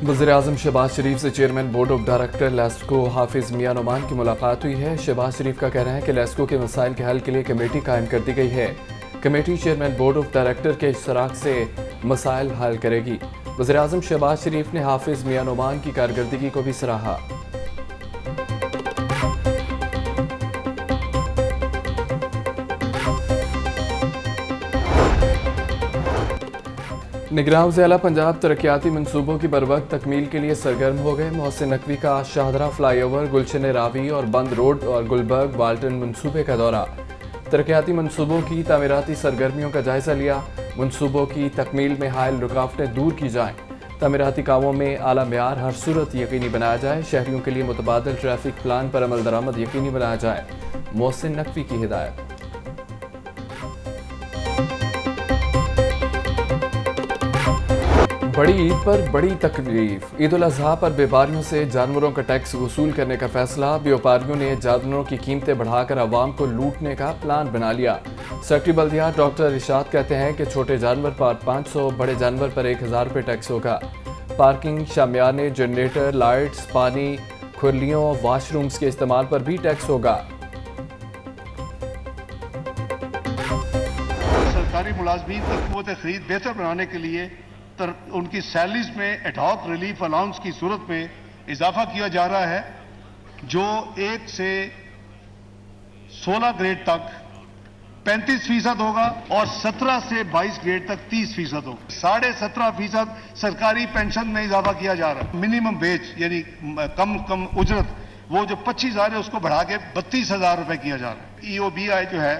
वज़ीर-ए-आज़म शहबाज शरीफ से chairman board of director LESCO Hafiz Mian Numan की मुलाकात हुई है। शहबाज शरीफ का कहना है कि लेस्को के मसाइल के हल के लिए कमेटी कायम कर दी गई है। Committee chairman board of director के इश्तराक से मसाइल हल करेगी। वज़ीर-ए-आज़म शहबाज शरीफ ने हाफिज मियां नुमान की कारकर्दगी को भी सराहा। निगरान वज़ीर-ए-आला पंजाब तरक्याती मनसूबों की बरवक्त तकमील के लिए सरगर्म हो गए। मोहसिन नकवी का शाहदरा फ्लाईओवर, गुलशन रावी और बंद रोड और गुलबर्ग वाल्टन मनसूबे का दौरा। तरक्याती मनसूबों की तामीराती सरगर्मियों का जायजा लिया। मनसूबों की तकमील में हायल रुकावटें दूर की जाएं। तामीराती कामों में आला मेयार हर सूरत यकीनी बनाया जाए। शहरियों के लिए मुतबादल ट्रैफिक प्लान पर अमल दरामद यकीनी बनाया जाए। मोहसिन नकवी की हिदायत। बड़ी ईद पर बड़ी तकलीफ। ईद उल अज़हा पर व्यापारियों से जानवरों का टैक्स वसूल करने का फैसला। व्यापारियों ने जानवरों की कीमतें बढ़ाकर आवाम को लूटने का प्लान बना लिया। सेक्रेटरी बल्दियात डॉक्टर इरशाद कहते हैं कि छोटे जानवर पर 500, बड़े जानवर पर 1000 रुपये टैक्स होगा। पार्किंग, शामियाने, जनरेटर, लाइट्स, पानी, खुरलियों, वाशरूम्स के इस्तेमाल पर भी टैक्स होगा। सरकारी मुलाजमीन की क़ुव्वत खरीद बेहतर बनाने के लिए उनकी सैलरीज में एडहॉक रिलीफ अलाउंस की सूरत में इजाफा किया जा रहा है, जो 1 से 16 ग्रेड तक 35% होगा और 17 से 22 ग्रेड तक 30% होगा। 17.5% सरकारी पेंशन में इजाफा किया जा रहा है। मिनिमम वेज यानी कम उजरत वो जो 25,000 है उसको बढ़ा के 32,000 रुपए किया जा रहा है। EOBI जो है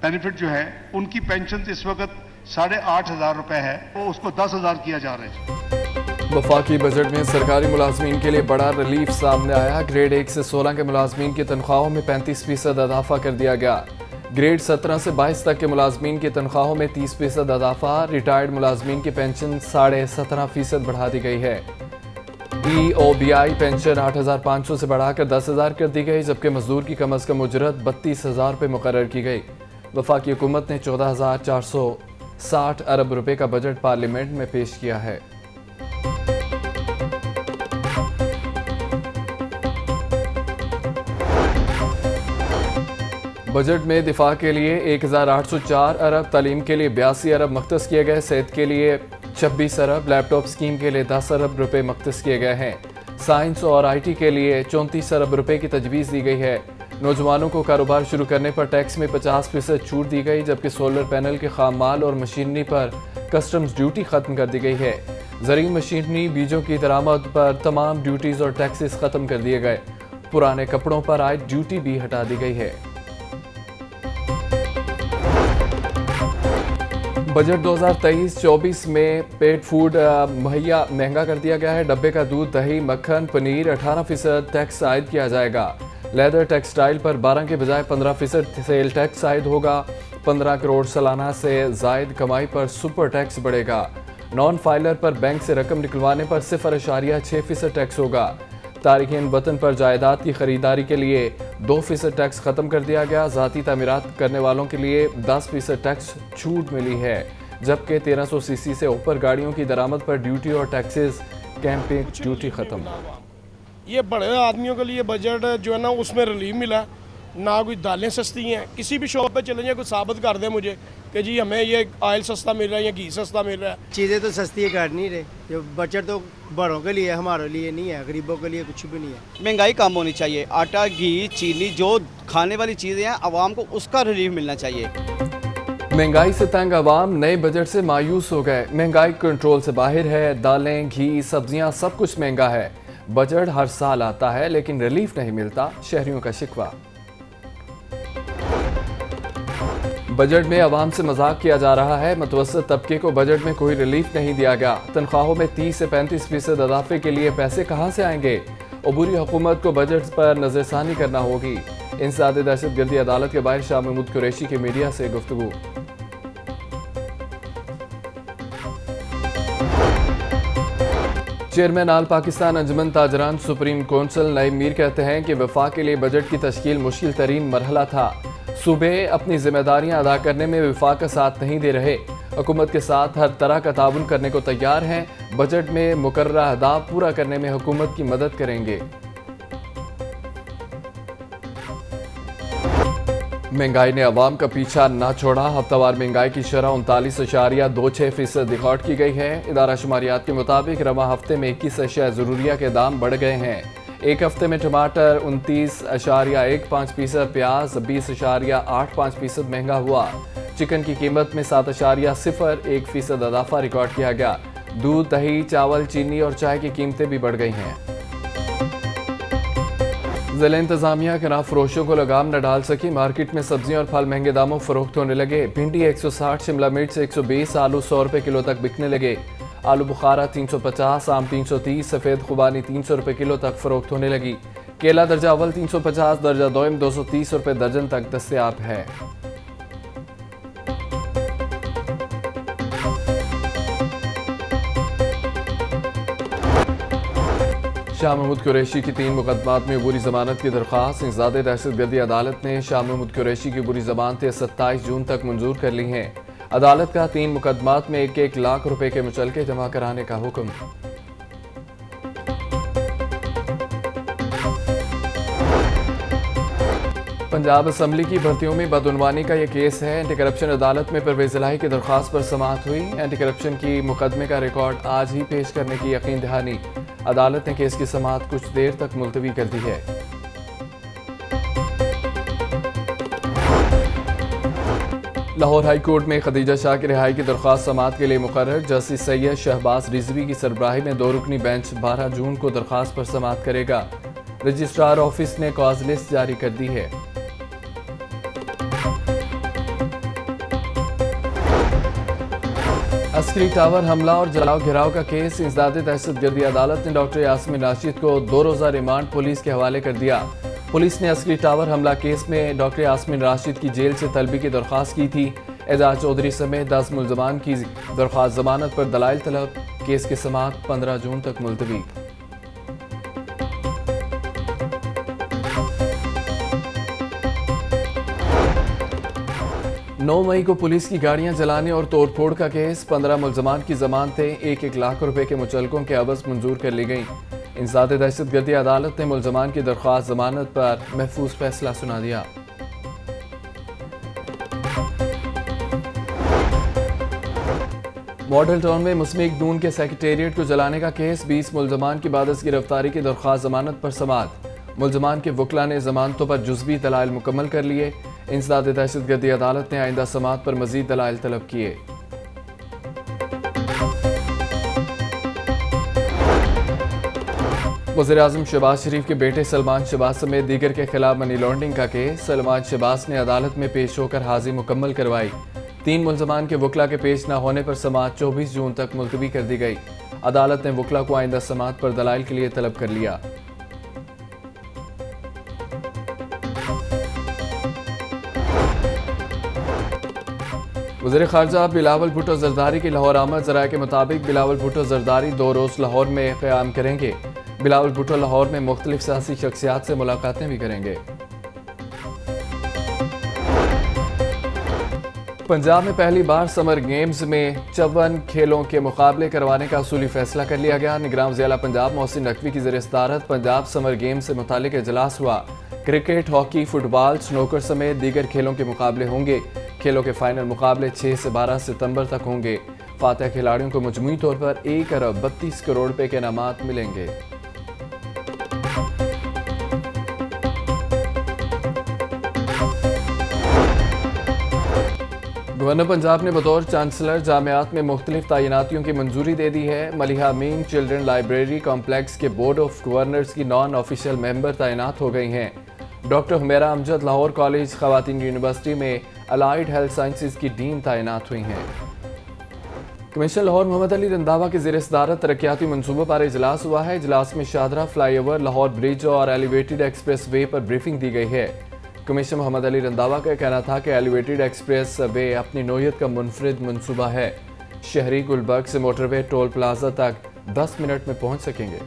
बेनिफिट जो है उनकी पेंशन इस वक्त 8,500 रुपए है, वो उसको 10,000 किया जा रहा है। वफाकी बजट में सरकारी मुलाजमीन के लिए बड़ा रिलीफ सामने आया। ग्रेड 1 से 16 के मुलाजमीन की तनख्वाहों में 35% इजाफा कर दिया गया। ग्रेड 17 से 22 तक के मुलाजमीन की तनख्वाहों में 30% इजाफा। रिटायर्ड मुलाजमीन की पेंशन 17.5% बढ़ा दी गई है। EOBI पेंशन 8,500 से बढ़ाकर 10,000 कर दी गई, जबकि मजदूर की कम अज कम उजरत 32,000 रुपये मुकर्रर की गई। वफाकी हुकूमत ने 14,460 अरब रुपए का बजट पार्लियामेंट में पेश किया है। बजट में दिफा के लिए 1,804 अरब, तालीम के लिए 82 अरब मख्तस किए गए, सेहत के लिए 26 अरब, लैपटॉप स्कीम के लिए 10 अरब रुपए मख्तस किए गए हैं। साइंस और IT के लिए 34 अरब रुपए की तजवीज़ दी गई है। नौजवानों को कारोबार शुरू करने पर टैक्स में 50% छूट दी गई, जबकि सोलर पैनल के खाम माल और मशीनरी पर कस्टम्स ड्यूटी खत्म कर दी गई है। ज़रूरी मशीनरी, बीजों की दरामद पर तमाम ड्यूटीज़ और टैक्सेस खत्म कर दिए गए। पुराने कपड़ों पर आयद ड्यूटी भी हटा दी गई है। बजट 2023-24 में पेट फूड मुहैया महंगा कर दिया गया है। डब्बे का दूध, दही, मक्खन, पनीर 18% टैक्स आयद किया जाएगा। लेदर टेक्सटाइल पर 12 के बजाय 15% सेल टैक्स आयद होगा। 15 करोड़ सालाना से जायद कमाई पर सुपर टैक्स बढ़ेगा। नॉन फाइलर पर बैंक से रकम निकलवाने पर 0.6% टैक्स होगा। तारिकीन वतन पर जायदाद की खरीदारी के लिए 2% टैक्स खत्म कर दिया गया। ज़ाती तामीरात करने वालों के लिए 10% टैक्स छूट मिली है, जबकि 1300 सीसी से ऊपर गाड़ियों की दरामद पर ड्यूटी और टैक्सेस कैंपिंग ड्यूटी खत्म। ये बड़े आदमियों के लिए बजट जो है ना उसमें रिलीफ मिला। ना कोई दालें सस्ती हैं, किसी भी शॉप पे चले जाए कोई साबित कर दे मुझे कि जी हमें ये ऑयल सस्ता मिल रहा है या घी सस्ता मिल रहा है। चीज़ें तो सस्ती कर नहीं रहे। जो बजट तो बड़ों के लिए, हमारे लिए नहीं है, गरीबों के लिए कुछ भी नहीं है। महंगाई कम होनी चाहिए। आटा, घी, चीनी जो खाने वाली चीज़ें हैं आवाम को उसका रिलीफ मिलना चाहिए। महंगाई से तंग आवाम नए बजट से मायूस हो गए। महंगाई कंट्रोल से बाहर है। दालें, घी, सब्जियां सब कुछ महंगा है। बजट हर साल आता है लेकिन रिलीफ नहीं मिलता, शहरियों का शिकवा। बजट में आवाम से मजाक किया जा रहा है। मुतवस्सित तबके को बजट में कोई रिलीफ नहीं दिया गया। तनख्वाहों में 30 से 35% इजाफे के लिए पैसे कहां से आएंगे? अबूरी हुकूमत को बजट पर नजरसानी करना होगी। इंसदाद दहशतगर्दी अदालत के बाहर शाह महमूद कुरैशी की मीडिया से गुफ्तगू। चेयरमैन आल पाकिस्तान अंजुमन ताजरान सुप्रीम कौंसिल नईम मीर कहते हैं कि वफाक के लिए बजट की तश्कील मुश्किल तरीन मरहला था। सूबे अपनी जिम्मेदारियां अदा करने में वफाक का साथ नहीं दे रहे। हुकूमत के साथ हर तरह का ताउन करने को तैयार हैं। बजट में मुकर्ररा अहदाफ पूरा करने में हुकूमत की मदद करेंगे। महंगाई ने अवाम का पीछा न छोड़ा। हफ्तावार महंगाई की शरह 39.26% रिकॉर्ड की गई है। इदारा शुमारियात के मुताबिक रवा हफ्ते में 21 अशिया ज़रूरिया के दाम बढ़ गए हैं। एक हफ्ते में टमाटर 29.15%, प्याज 20.85% महंगा हुआ। चिकन की कीमत में 7.01% इजाफा रिकॉर्ड किया गया। दूध, दही, चावल, चीनी और चाय की कीमतें भी बढ़ गई हैं। ज़िला इंतजामिया के खिलाफ फरोशों को लगाम न डाल सकी। मार्केट में सब्जियां और फल महंगे दामों फरोख्त होने लगे। भिंडी 160, शिमला मिर्च 120, आलू 100 रुपये किलो तक बिकने लगे। आलू बुखारा 350, आम 330, सफ़ेद खुबानी 300 रुपये किलो तक फरोख्त होने लगी। केला दर्जा अव्वल 350, दर्जा दोयम 230 रुपये दर्जन तक दस्तयाब है। शाह महमूद कुरैशी की 3 मुकदमात में अबूरी जमानत की दरख्वास्त। इंसदाद दहशतगर्दी अदालत ने शाह महमूद कुरैशी की अबूरी जमानतें 27 जून तक मंजूर कर ली हैं। अदालत का 3 मुकदमात में 1-1 लाख रुपए के मुचलके जमा कराने का हुक्म। पंजाब असम्बली की भर्तियों में बदउनवानी का यह केस है। एंटी करप्शन अदालत में परवेज इलाही की दरख्वास्त पर समाअत हुई। एंटी करप्शन की मुकदमे का रिकॉर्ड आज ही पेश करने की यकीन दहानी। अदालत ने केस की समाअत कुछ देर तक मुलतवी कर दी है। लाहौर हाई कोर्ट में खदीजा शाह की रिहाई की दरख्वास्त समाअत के लिए मुकर्रर। जस्टिस सैयद शहबाज रिजवी की सरबराही में 2 रुकनी बेंच 12 जून को दरख्वास्त पर समाअत करेगा। रजिस्ट्रार ऑफिस ने कॉज लिस्ट जारी कर दी है। अस्करी टावर हमला और जलाओ घिराव का केस। इंसदाद दहशतगर्दी अदालत ने डॉक्टर यास्मीन राशिद को 2 रोज़ा रिमांड पुलिस के हवाले कर दिया। पुलिस ने अस्करी टावर हमला केस में डॉक्टर यास्मीन राशिद की जेल से तलबी की दरख्वास्त की थी। एजाज चौधरी समेत 10 मुलजमान की दरख्वास्त जमानत पर दलाइल तलब। केस की समाअत 15 जून तक मुलतवी। 9 मई को पुलिस की गाड़ियां जलाने और तोड़फोड़ का केस। 15 मुलजमान की जमानतें 1-1 लाख रुपए के मुचलकों के अवज़ मंजूर कर ली गई। इंसदाद दहशतगर्दी अदालत ने मुलजमान की दरख्वास्त जमानत पर महफूज फैसला सुना दिया। मॉडल टाउन में मुस्लिम नून के सेक्रेटेरिएट को जलाने का केस। 20 मुलजमान की बादस गिरफ्तारी की दरख्वास्त जमानत पर समाअत। मुलजमान के वकला ने जमानतों पर जुज़वी दलाइल मुकम्मल कर लिए। इंसदाद दहशतगर्दी अदालत ने आइंदा समाअत पर मजीद दलाइल तलब किए। वज़ीर-ए-आज़म शहबाज शरीफ के बेटे सलमान शहबाज समेत दीगर के खिलाफ मनी लॉन्ड्रिंग का केस। सलमान शहबाज ने अदालत में पेश होकर हाजिरी मुकम्मल करवाई। 3 मुलजमान के वकला के पेश न होने पर समाअत 24 जून तक मुलतवी कर दी गई। अदालत ने वकला को आइंदा समाअत पर दलाइल के लिए तलब कर लिया। वज़ीर ख़ारजा बिलावल भुट्टो ज़रदारी की लाहौर आमद। ज़राए के मुताबिक बिलावल भुट्टो ज़रदारी 2 रोज़ लाहौर में क़याम करेंगे। बिलावल भुट्टो लाहौर में मुख्तलिफ सियासी शख्सियात से मुलाकातें भी करेंगे। पंजाब में पहली बार समर गेम्स में 54 खेलों के मुकाबले करवाने का असूली फैसला कर लिया गया। निगरान वज़ीर पंजाब मोहसिन नकवी की ज़ेर सदारत पंजाब समर गेम्स से मुतालिक इजलास हुआ। क्रिकेट, हॉकी, फुटबॉल, स्नूकर समेत दीगर खेलों के मुकाबले होंगे। खेलों के फाइनल मुकाबले 6 से 12 सितंबर तक होंगे। फातह खिलाड़ियों को मजमूई तौर पर 1 अरब 32 करोड़ रुपए के इनामात मिलेंगे। गवर्नर पंजाब ने बतौर चांसलर जामियात में मुख्तलिफ तैनातियों की मंजूरी दे दी है। मलिहा अमीन चिल्ड्रन लाइब्रेरी कॉम्प्लेक्स के बोर्ड ऑफ गवर्नर्स की नॉन ऑफिशियल मेंबर तैनात हो गई हैं। डॉक्टर हुमैरा अमजद लाहौर कॉलेज ख़वातीन यूनिवर्सिटी में अलाइड हेल्थ साइंसेज की डीन तैनात हुई हैं। कमिश्नर लाहौर मोहम्मद अली रंधावा की ज़ेर सदारत तरक्याती मनसूबों पर इजलास हुआ है। इजलास में शाहदरा फ्लाईओवर, लाहौर ब्रिज और एलिवेटेड एक्सप्रेस वे पर ब्रीफिंग दी गई है। कमिश्नर मोहम्मद अली रंधावा का कहना था कि एलिवेटेड एक्सप्रेस वे अपनी नौयत का मुनफरिद मनसूबा है। शहरी गुलबर्ग से मोटरवे टोल प्लाजा तक 10 मिनट में पहुंच सकेंगे।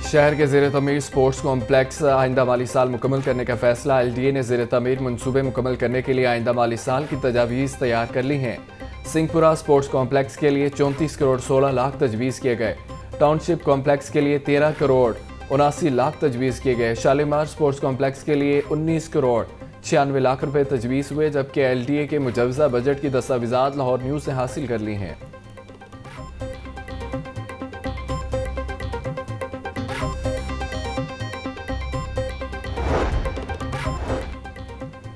शहर के ज़ेर तमीर स्पोर्ट्स कॉम्प्लेक्स आइंदा माली साल मुकम्मल करने का फैसला। LDA ने ज़ेर तमीर मनसूबे मुकम्मल करने के लिए आइंदा माली साल की तजावीज़ तैयार कर ली हैं। सिंहपुरा स्पोर्ट्स कॉम्प्लेक्स के लिए 34 करोड़ 16 लाख तजवीज़ किए गए। टाउनशिप कॉम्प्लेक्स के लिए 13 करोड़ 79 लाख तजवीज़ किए गए। शालीमार स्पोर्ट्स कॉम्प्लेक्स के लिए 19 करोड़ 96 लाख रुपए तजवीज़ हुए, जबकि LDA के मुजवज़ा बजट की दस्तावेज़ात लाहौर न्यूज़ ने हासिल कर ली हैं।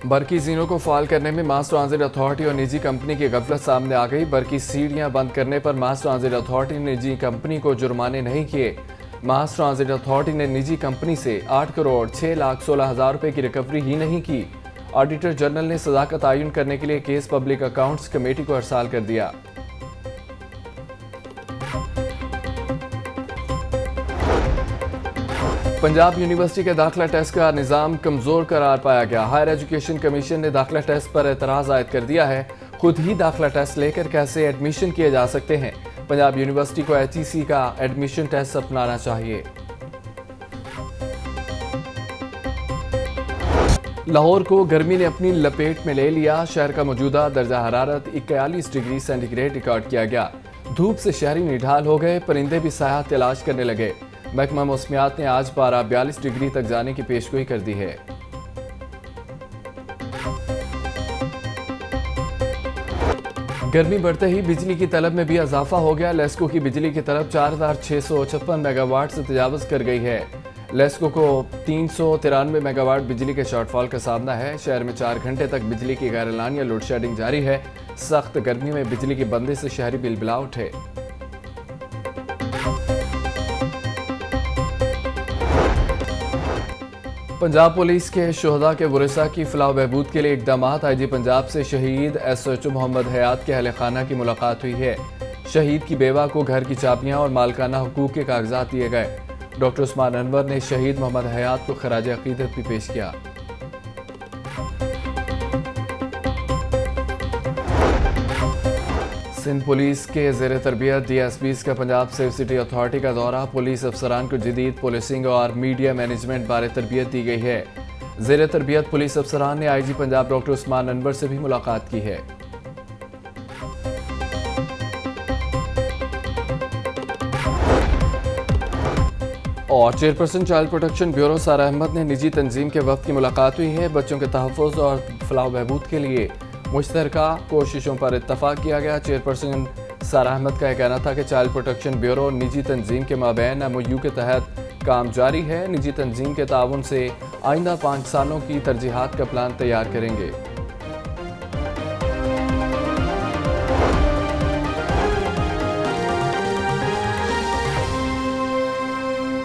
बरकी जीनों को फाल करने में मास ट्रांजिट अथॉरिटी और निजी कंपनी की गफलत सामने आ गई। बरकी सीढ़ियां बंद करने पर मास ट्रांजिट अथॉरिटी ने निजी कंपनी को जुर्माने नहीं किए। मास ट्रांजिट अथॉरिटी ने निजी कंपनी से 8 करोड़ 6 लाख 16 हज़ार रुपए की रिकवरी ही नहीं की। ऑडिटर जनरल ने सजा का तयन करने के लिए केस पब्लिक अकाउंट्स कमेटी को अरसाल कर दिया। पंजाब यूनिवर्सिटी के दाखिला टेस्ट का निज़ाम कमज़ोर करार पाया गया। हायर एजुकेशन कमीशन ने दाखिला टेस्ट पर एतराज़ आयद कर दिया है। खुद ही दाखिला टेस्ट लेकर कैसे एडमिशन किए जा सकते हैं। पंजाब यूनिवर्सिटी को HEC का एडमिशन टेस्ट अपनाना चाहिए। लाहौर को गर्मी ने अपनी लपेट में ले लिया। शहर का मौजूदा दर्जा हरारत 41 डिग्री सेंटीग्रेड रिकॉर्ड किया गया। धूप से शहरी निढाल हो गए, परिंदे भी साया तलाश करने लगे। महकमा मौसमियात ने आज पारा 42 डिग्री तक जाने की पेशगोई कर दी है। गर्मी बढ़ते ही बिजली की तलब में भी इजाफा हो गया। लेस्को की बिजली की तलब 4656 मेगावाट से तजावज़ कर गई है। लेस्को को 393 मेगावाट बिजली के शॉर्टफॉल का सामना है। शहर में 4 घंटे तक बिजली की गैर-एलानिया लोड शेडिंग जारी है। सख्त गर्मी में बिजली की बंदी से शहरी बिलबिला उठे। पंजाब पुलिस के शोहदा के वरिसा की फलाह बहबूद के लिए इकदाम। IG पंजाब से शहीद SHO मोहम्मद हयात के अहल खाना की मुलाकात हुई है। शहीद की बेवा को घर की चाबियां और मालकाना हुकूक के कागजात दिए गए। डॉक्टर उस्मान अनवर ने शहीद मोहम्मद हयात को खराज अकीदत भी पेश किया। सिंध पुलिस के ज़ेर तरबियत DSPs का पंजाब सेफ सिटी अथॉरिटी का दौरा। पुलिस अफसरान को जदीद पुलिसिंग और मीडिया मैनेजमेंट बारे तरबियत दी गई है। ज़ेर तरबियत पुलिस अफसरान ने IG पंजाब डॉक्टर उस्मान अनवर से भी मुलाकात की है। और चेयरपर्सन चाइल्ड प्रोटेक्शन ब्यूरो सारा अहमद ने निजी तंजीम के वक्त की मुलाकात हुई है। बच्चों के तहफ़्फ़ुज़ और फलाह बहबूद के लिए मुश्तरका कोशिशों पर इत्तफाक किया गया। चेयरपर्सन सारा अहमद का कहना था कि चाइल्ड प्रोटेक्शन ब्यूरो निजी तंजीम के माबैन MOU के तहत काम जारी है। निजी तंजीम के ताउन से आइंदा 5 सालों की तरजीहात का प्लान तैयार करेंगे।